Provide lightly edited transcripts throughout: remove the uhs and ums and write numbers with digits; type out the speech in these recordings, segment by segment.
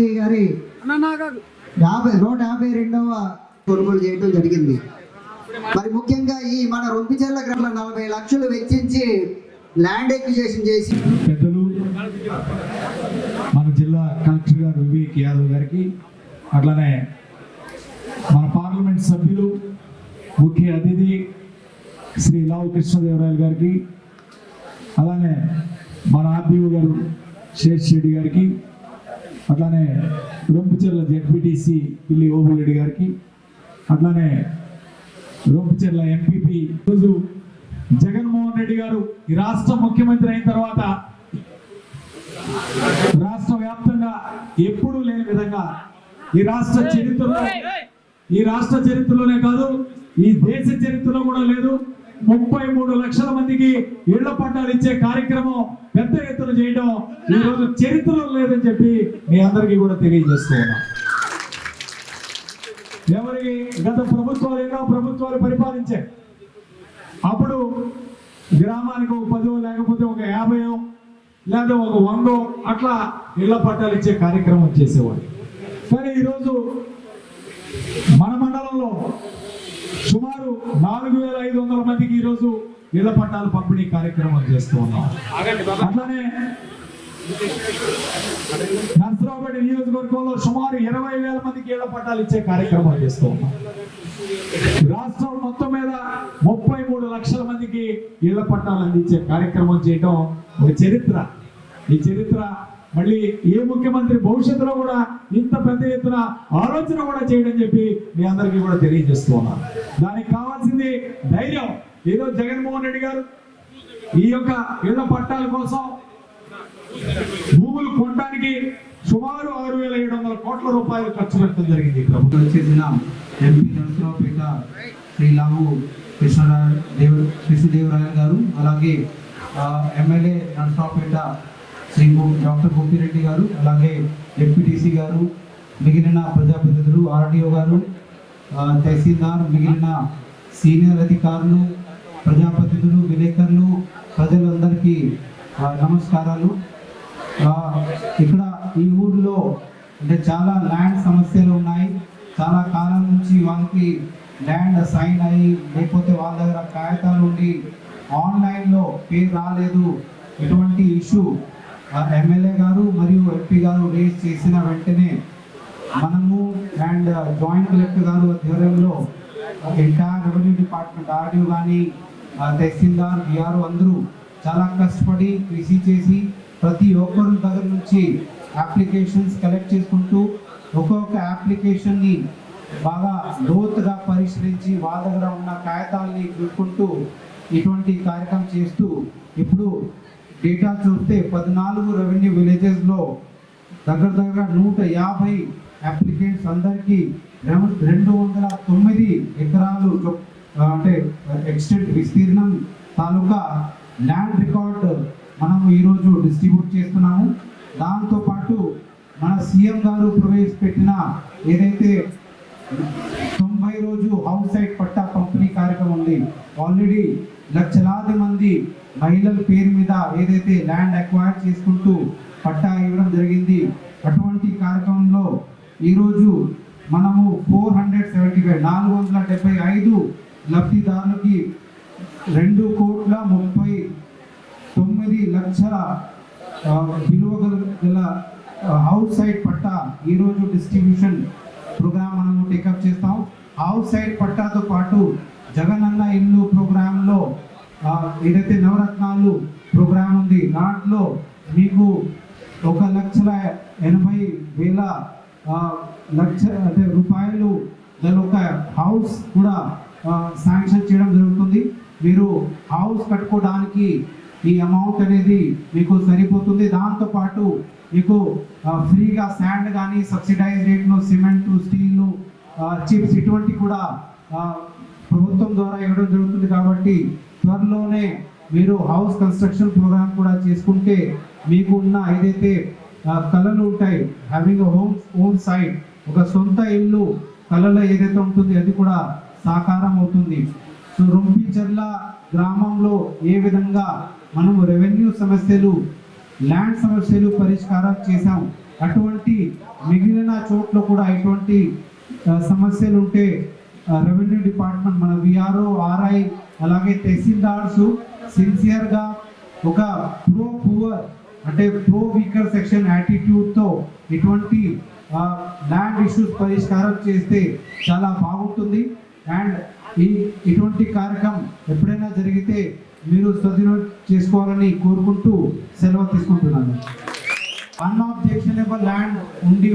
గాంధీ గారి 152వ కొనుగోలు చేయడం జరిగింది. మరి ముఖ్యంగా ఈ మన రొంపిచెర్ల గ్రామంలో 40 లక్షలు వెచ్చించి ల్యాండ్ ఎక్విజిషన్ చేసి పెద్దలు మన జిల్లా కలెక్టర్ గారు వివేక్ యాదవ్ గారికి, అట్లానే మన పార్లమెంట్ సభ్యులు ముఖ్య అతిథి శ్రీ లావు కృష్ణదేవరాయలు గారికి, అలానే మన ఆర్డీఓ గారు శేష్ రెడ్డి గారికి, అట్లానే రొంపిచెర్ల జెడ్పీటీసీ పిల్లి ఓబులరెడ్డి గారికి, అట్లానే రొంపిచెర్ల ఎంపీపీ రోజు జగన్మోహన్ రెడ్డి గారు ఈ రాష్ట్ర ముఖ్యమంత్రి అయిన తర్వాత రాష్ట్ర వ్యాప్తంగా ఎప్పుడూ లేని విధంగా ఈ రాష్ట్ర చరిత్రలోనే కాదు, ఈ దేశ చరిత్రలో కూడా లేదు, 33 లక్షల మందికి ఇళ్ల పట్టాలు ఇచ్చే కార్యక్రమం పెద్ద ఎత్తున చేయడం ఈ రోజు చరిత్రలో లేదని చెప్పి మీ అందరికీ కూడా తెలియజేస్తూ ఉన్నా. ఎవరికి గత ప్రభుత్వాలు ఎన్నో ప్రభుత్వాలు పరిపాలించాయి. అప్పుడు గ్రామానికి ఒక 10 లేకపోతే ఒక 50 లేదా ఒక 100 అట్లా ఇళ్ల పట్టాలు ఇచ్చే కార్యక్రమం చేసేవాడు. కానీ ఈరోజు మన మండలంలో సుమారు 4500 మందికి ఈరోజు ఇళ్ల పట్టాలు పంపిణీ కార్యక్రమం చేస్తూ ఉన్నాం. అట్లానే నర్సరావుపేట నియోజకవర్గంలో సుమారు 20,000 మందికి ఇళ్ల పట్టాలు ఇచ్చే కార్యక్రమం చేస్తూ ఉన్నాం. రాష్ట్రం మొత్తం మీద 33 లక్షల మందికి ఇళ్ల పట్టాలు అందించే కార్యక్రమం చేయడం ఒక చరిత్ర. ఈ చరిత్ర మళ్ళీ ఏ ముఖ్యమంత్రి భవిష్యత్తులో కూడా ఇంత పెద్ద ఎత్తున ఆలోచన కూడా చేయడం చెప్పి మీ అందరికీ కూడా తెలియజేస్తూ ఉన్నాను. దానికి కావాల్సింది ధైర్యం. ఏదో జగన్మోహన్ రెడ్డి గారు ఈ యొక్క ఇళ్ల పట్టాల కోసం భూములు కొనడానికి సుమారు 6,700 కోట్ల రూపాయలు ఖర్చు పెట్టడం జరిగింది. ప్రభుత్వం చేసిన ఎంపీ నరసరావుపేట శ్రీ లావు కృష్ణదేవరాయలు గారు, అలాగే ఎమ్మెల్యే నరసరావుపేట శ్రీ డాక్టర్ గోపిరెడ్డి గారు, అలాగే డిప్యూటీసీ గారు, మిగిలిన ప్రజాప్రతినిధులు, ఆర్డీఓ గారు, తహసీల్దార్, మిగిలిన సీనియర్ అధికారులు, ప్రజాప్రతినిధులు, విలేకరులు, ప్రజలందరికీ నమస్కారాలు. ఇక్కడ ఈ ఊరిలో అంటే చాలా ల్యాండ్ సమస్యలు ఉన్నాయి. చాలా కాలం నుంచి వాళ్ళకి ల్యాండ్ అసైన్ అయ్యి లేకపోతే వాళ్ళ దగ్గర కాగితాలు ఉండి ఆన్లైన్లో పేరు రాలేదు. ఇటువంటి ఇష్యూ ఎమ్మెల్యే గారు మరియు ఎంపీ గారు రేజ్ చేసిన వెంటనే మనము అండ్ జాయింట్ కలెక్టర్ గారు ఆధ్వర్యంలో ఎంటైర్ రెవెన్యూ డిపార్ట్మెంట్, ఆర్డీఓ కానీ, తహసీల్దార్, విఆర్ఓ అందరూ చాలా కష్టపడి కృషి చేసి ప్రతి ఒక్కరి దగ్గర నుంచి అప్లికేషన్స్ కలెక్ట్ చేసుకుంటూ ఒక్కొక్క అప్లికేషన్ని బాగా లోతుగా పరిశీలించి వాళ్ళ దగ్గర ఉన్న కాగితాలని చూసుకుంటూ ఇటువంటి కార్యక్రమం చేస్తూ ఇప్పుడు డేటా చూస్తే 14 రెవెన్యూ విలేజెస్లో దగ్గర 150 అప్లికెంట్స్ అందరికీ 209 ఎకరాలు అంటే ఎక్స్టెంట్ విస్తీర్ణం తాలూకా ల్యాండ్ రికార్డ్ మనము ఈరోజు డిస్ట్రిబ్యూట్ చేస్తున్నాము. దాంతోపాటు మన సీఎం గారు ప్రవేశపెట్టిన ఏదైతే 90 రోజు హౌస్ సైట్ పట్టా పంపిణీ కార్యక్రమం ఉంది, ఆల్రెడీ లక్షలాది మంది మహిళల పేరు మీద ఏదైతే ల్యాండ్ అక్వైర్ చేసుకుంటూ పట్టా ఇవ్వడం జరిగింది. అటువంటి కార్యక్రమంలో ఈరోజు మనము 475 లబ్ధిదారులకి 2,39,00,000 విలువ గల హౌస్ సైట్ పట్టా ఈరోజు డిస్ట్రిబ్యూషన్ ప్రోగ్రామ్ మనము టేకప్ చేస్తాం. హౌస్ సైట్ పట్టాతో పాటు జగనన్న ఇల్లు ప్రోగ్రాంలో ఏదైతే నవరత్నాలు ప్రోగ్రామ్ ఉంది, దాంట్లో మీకు 1,80,000 రూపాయలు దాని ఒక హౌస్ కూడా శాంక్షన్ చేయడం జరుగుతుంది. మీరు హౌస్ కట్టుకోవడానికి ఈ అమౌంట్ అనేది మీకు సరిపోతుంది. దాంతోపాటు మీకు ఫ్రీగా శాండ్ కానీ సబ్సిడైజ్ రేట్లో సిమెంట్, స్టీలు, చిప్స్ ఇటువంటి కూడా ప్రభుత్వం ద్వారా ఇవ్వడం జరుగుతుంది. కాబట్టి త్వరలోనే మీరు హౌస్ కన్స్ట్రక్షన్ ప్రోగ్రామ్ కూడా చేసుకుంటే మీకు ఉన్న ఏదైతే కళలు ఉంటాయి, హ్యావింగ్ ఓన్ సైట్, ఒక సొంత ఇల్లు కళలో ఏదైతే ఉంటుంది అది కూడా సాకారం అవుతుంది. సో రొంపిచెర్ల గ్రామంలో ఏ విధంగా మనము రెవెన్యూ సమస్యలు, ల్యాండ్ సమస్యలు పరిష్కారం చేశాం, అటువంటి మిగిలిన చోట్ల కూడా ఇటువంటి సమస్యలు ఉంటే రెవెన్యూ డిపార్ట్మెంట్ మన విఆర్ఓ ఆర్ఐ అలాగే తహసీల్దార్స్ సిన్సియర్గా ఒక ప్రో పూర్ అంటే ప్రో వీకర్ సెక్షన్ యాటిట్యూడ్తో ఇటువంటి ల్యాండ్ ఇష్యూస్ పరిష్కారం చేస్తే చాలా బాగుంటుంది. అండ్ ఇటువంటి కార్యక్రమం ఎప్పుడైనా జరిగితే మీరు సద్వినియోగం చేసుకోవాలని కోరుకుంటూ సెలవు తీసుకుంటున్నాను. అన్ఆబ్జెక్షనబుల్ ల్యాండ్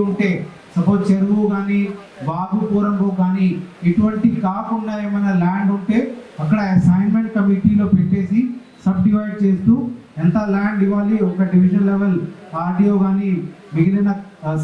ఉంటే సపోజ్ చెరువు కానీ బాగు పూరంలో కానీ ఇటువంటి కాకుండా ఏమైనా ల్యాండ్ ఉంటే అక్కడ అసైన్మెంట్ కమిటీలో పెట్టేసి సబ్ డివైడ్ చేస్తూ ఎంత ల్యాండ్ ఇవ్వాలి ఒక డివిజన్ లెవెల్ ఆర్డీఓ కానీ మిగిలిన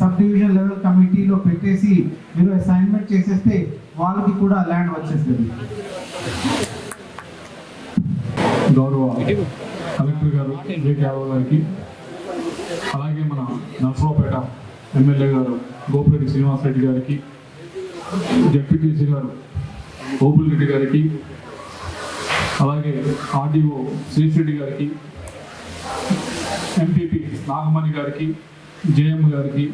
సబ్ డివిజన్ లెవెల్ కమిటీలో పెట్టేసి మీరు అసైన్మెంట్ చేసేస్తే వాళ్ళకి కూడా ల్యాండ్ వచ్చేస్తుంది. గౌరవ కలెక్టర్ గారు జేకే యాదవ్ గారికి, అలాగే మన నర్సరావుపేట ఎమ్మెల్యే గారు గోపిరెడ్డి శ్రీనివాసరెడ్డి గారికి, జెడ్పీటీసీ గారు గోపుల్ రెడ్డి గారికి, అలాగే ఆర్డీఓ శ్రీరెడ్డి గారికి, ఎంపీపీ నాగమణి గారికి, జేఎం గారికి,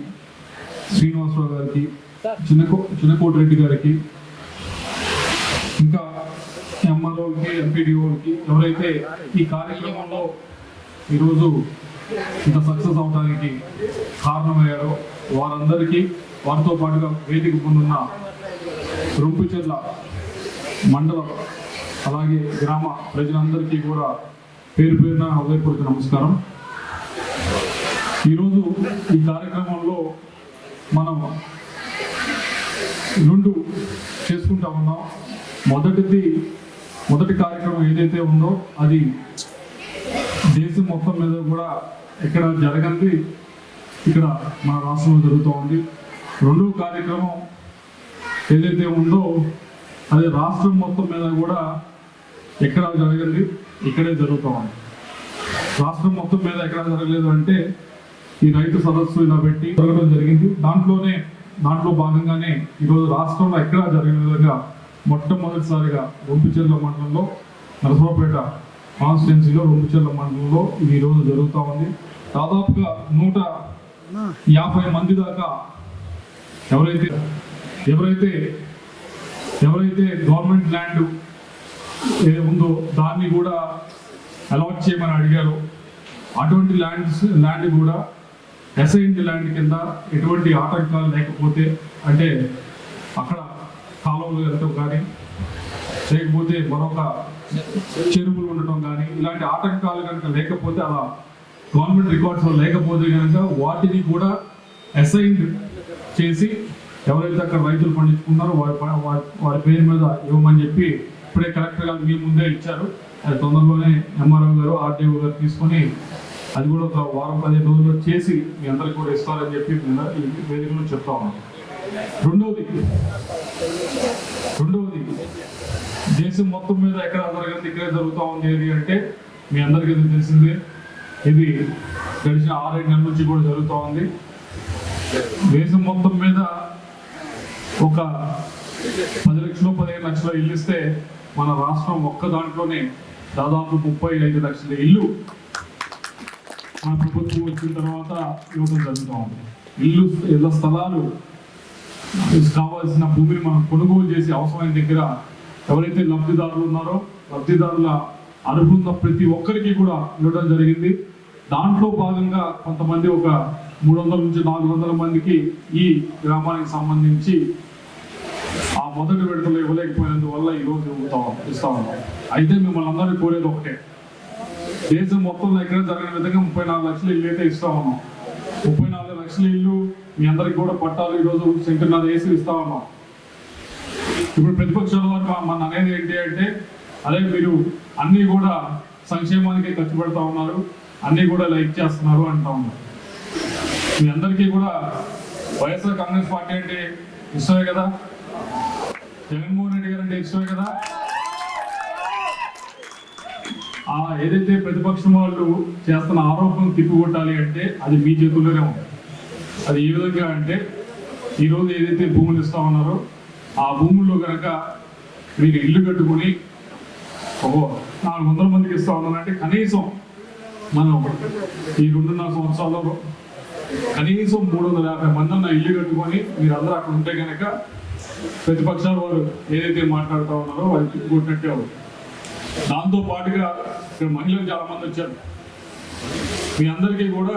శ్రీనివాసరావు గారికి, చిన్నకోటిరెడ్డి గారికి, ఇంకా ఎంఆర్ఓకి ఎంపీడీఓకి ఎవరైతే ఈ కార్యక్రమంలో ఈరోజు ఇంత సక్సెస్ అవడానికి కారణమయ్యారో వారందరికీ, వారితో పాటుగా వేదిక ముందున్న రొంపిచెర్ల మండలం అలాగే గ్రామ ప్రజలందరికీ కూడా పేరు పేరున హృదయపూర్వక నమస్కారం. ఈరోజు ఈ కార్యక్రమంలో మనం 2 చేసుకుంటా ఉన్నాం. మొదటి కార్యక్రమం ఏదైతే ఉందో అది దేశం మొత్తం మీద కూడా ఇక్కడ జరగంది ఇక్కడ మన రాష్ట్రంలో జరుగుతూ ఉంది. 2వ కార్యక్రమం ఏదైతే ఉందో అది రాష్ట్రం మొత్తం మీద కూడా ఎక్కడ జరగంది ఇక్కడే జరుగుతూ ఉంది. రాష్ట్రం మొత్తం మీద ఎక్కడ జరగలేదు అంటే ఈ రైతు సదస్సు ఇలా పెట్టి జరగడం జరిగింది. దాంట్లో భాగంగానే ఈరోజు రాష్ట్రంలో ఎక్కడా జరిగిన విధంగా మొట్టమొదటిసారిగా రొంపిచెర్ల మండలంలో నరసరావుపేట కాన్స్టిట్యున్సీలో రొంపిచెర్ల మండలంలో ఇది ఈరోజు జరుగుతూ ఉంది. దాదాపుగా 150 మంది దాకా ఎవరైతే గవర్నమెంట్ ల్యాండ్ ఉందో దాన్ని కూడా అలాట్ చేయమని అడిగారు. అటువంటి ల్యాండ్ కూడా అసైన్డ్ ల్యాండ్ కింద ఎటువంటి ఆటంకాలు లేకపోతే, అంటే అక్కడ కాలువలు వెళ్ళటం కానీ లేకపోతే మరొక చెరువులు ఉండటం కానీ ఇలాంటి ఆటంకాలు కనుక లేకపోతే, అలా గవర్నమెంట్ రికార్డ్స్లో లేకపోతే కనుక వాటిని కూడా అసైన్డ్ చేసి ఎవరైతే అక్కడ రైతులు పండించుకున్నారో వారి పేరు మీద ఇవ్వమని చెప్పి ఇప్పుడే కలెక్టర్ గారు మీ ముందే ఇచ్చారు. అది తొందరలోనే ఎంఆర్ఓ గారు ఆర్డీఓ గారు తీసుకొని అది కూడా ఒక వారం 15 రోజుల్లో చేసి మీ అందరికి కూడా ఇస్తారని చెప్పి ఈ వేదికలో చెప్తా ఉన్నాం. రెండవది దేశం మొత్తం మీద ఎక్కడ జరగదు ఇక్కడే జరుగుతూ ఉంది ఏది అంటే మీ అందరికీ తెలిసిందే. ఇది గడిచిన 6-7 నెలల నుంచి కూడా జరుగుతూ ఉంది. దేశం మొత్తం మీద ఒక 10 లక్షలు 15 లక్షల ఇల్లు ఇస్తే మన రాష్ట్రం ఒక్క దాంట్లోనే దాదాపు 35 లక్షల ఇల్లు మన ప్రభుత్వం వచ్చిన తర్వాత ఇవ్వడం జరుగుతూ ఉంది. ఇళ్ల స్థలాలు కావాల్సిన భూమిని మనం కొనుగోలు చేసి అవసరమైన దగ్గర ఎవరైతే లబ్ధిదారులు ఉన్నారో లబ్ధిదారుల అర్హులున్న ప్రతి ఒక్కరికి కూడా ఇవ్వడం జరిగింది. దాంట్లో భాగంగా కొంతమంది ఒక 300 నుంచి 400 మందికి ఈ గ్రామానికి సంబంధించి ఆ మొదటి విడతలో ఇవ్వలేకపోయినందువల్ల ఈరోజు ఇస్తా ఉన్నాం. అయితే మిమ్మల్ని అందరినీ కోరేది ఒకటే, దేశం మొత్తంలో ఎక్కడ జరిగిన విధంగా 34 లక్షల ఇల్లు అయితే ఇస్తా ఉన్నాం. 34 లక్షల ఇల్లు మీ అందరికి కూడా పట్టాలు ఈరోజు సెంటున్నర వేసి ఇస్తా ఉన్నాం. ఇప్పుడు ప్రతిపక్షాల వారు మన అనేది ఏంటి అంటే, అదే మీరు అన్నీ కూడా సంక్షేమానికి ఖర్చు పెడతా ఉన్నారు, అన్నీ కూడా లైక్ చేస్తున్నారు అంటా ఉన్నారు. మీ అందరికీ కూడా వైఎస్ఆర్ కాంగ్రెస్ పార్టీ అంటే ఇష్టమే కదా, జగన్మోహన్ రెడ్డి గారు అంటే ఇష్టమే కదా. ఏదైతే ప్రతిపక్షం వాళ్ళు చేస్తున్న ఆరోపణలు తిప్పికొట్టాలి అంటే అది మీ చేతుల్లోనే ఉంది. అది ఏ విధంగా అంటే ఈరోజు ఏదైతే భూములు ఇస్తా ఉన్నారో ఆ భూముల్లో కనుక మీరు ఇల్లు కట్టుకుని 400 మందికి ఇస్తా ఉన్నారంటే కనీసం మనం ఈ 2.5 సంవత్సరాల్లో కనీసం 350 మంది ఉన్న ఇల్లు కట్టుకొని మీరు అందరూ అక్కడ ఉంటే కనుక ప్రతిపక్షాల వారు ఏదైతే మాట్లాడుతూ ఉన్నారో వాళ్ళు తిప్పుకుంటున్నట్టే అవుతుంది. దాంతో పాటుగా ఇక్కడ మహిళలు చాలా మంది వచ్చారు. మీ అందరికీ కూడా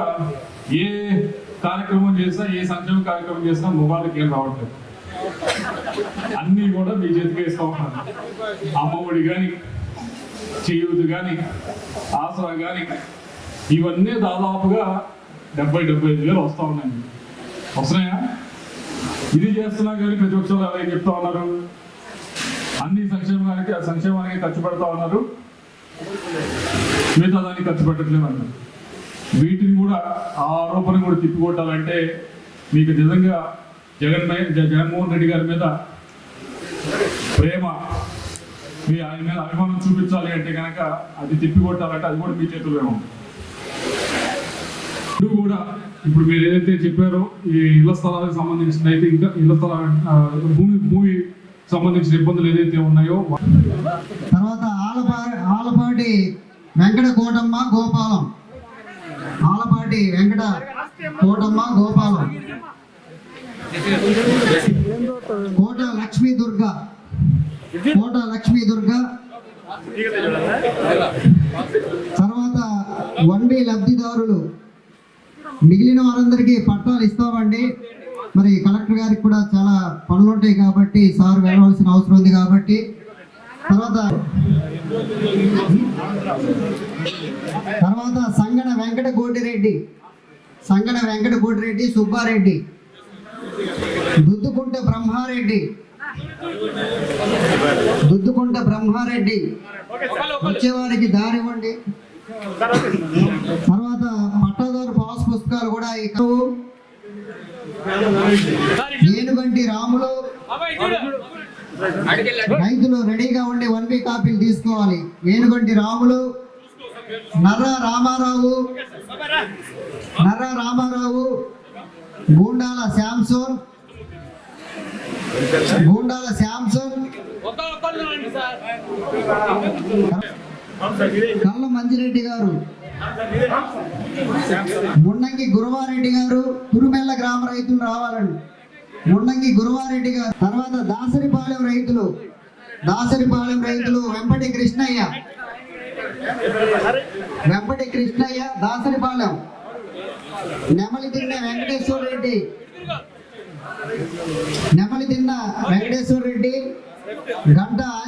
ఏ కార్యక్రమం చేసినా ఏ సంక్షేమ కార్యక్రమం చేసినా మొబైల్కి ఏం రావట్లేదు. అన్నీ కూడా మీ చేతికి వేస్తూ ఉన్నారు. అమ్మఒడి కానీ, చేయూత కానీ, ఆసరా కానీ ఇవన్నీ దాదాపుగా 70-75 వేలు వస్తూ ఉన్నాయండి. వస్తున్నాయా? ఇది చేస్తున్నా కానీ ప్రతిపక్షాలు అలాగే చెప్తా ఉన్నారు. అన్ని సంక్షేమానికి ఖర్చు పెడతా ఉన్నారు, మిగతా దానికి ఖర్చు పెట్టట్లేదు అంటారు. వీటిని కూడా ఆ ఆరోపణ కూడా తిప్పికొట్టాలంటే మీకు నిజంగా జగన్మోహన్ రెడ్డి గారి మీద ప్రేమ, ఆయన మీద అభిమానం చూపించాలి అంటే కనుక అది తిప్పికొట్టాలంటే అది కూడా మీ చేతుల్లో ఉంది. కూడా ఇప్పుడు మీరు ఏదైతే చెప్పారో ఈ ఇళ్ల స్థలాలకు సంబంధించిన అయితే ఇంకా ఇళ్ల స్థల భూమి సంబంధించిన ఇబ్బందులు ఏదైతే ఉన్నాయో, తర్వాత ఆలపాటి వెంకట కోటమ్మ గోపాలం, ఆలపాటి వెంకట కోటమ్మ గోపాలం, కోట లక్ష్మీ దుర్గా, కోట లక్ష్మీ దుర్గా, తర్వాత 1B లబ్ధిదారులు. మిగిలిన వారందరికీ పట్టాలు ఇస్తామండి. మరి కలెక్టర్ గారికి కూడా చాలా పనులు ఉంటాయి కాబట్టి సార్ వెళ్ళవలసిన అవసరం ఉంది కాబట్టి. తర్వాత సంగన వెంకట కోటిరెడ్డి, సంగన వెంకట కోటిరెడ్డి, సుబ్బారెడ్డి, దుద్దుకుంట బ్రహ్మారెడ్డి, దుద్దుకుంట బ్రహ్మారెడ్డి, వచ్చేవారికి దారి ఇవ్వండి. తర్వాత పట్టాదారు పాస్ పుస్తకాలు కూడా ఏనుగంటి రాములు, రైతులు రెడీగా ఉండి 1B కాపీలు తీసుకోవాలి. ఏనుగంటి రాములు, నర్రా రామారావు, గూండాల శాంసోన్, కళ్ళ మంజిరెడ్డి గారు, మున్నంగి గురువారెడ్డి గారు. తురుమెల్ల గ్రామ రైతులు రావాలండి, మున్నంగి గురువారెడ్డి గారు. తర్వాత దాసరిపాలెం రైతులు వెంపటి కృష్ణయ్య, దాసరిపాలెం. నెమలి తిన్న వెంకటేశ్వర రెడ్డి, గంట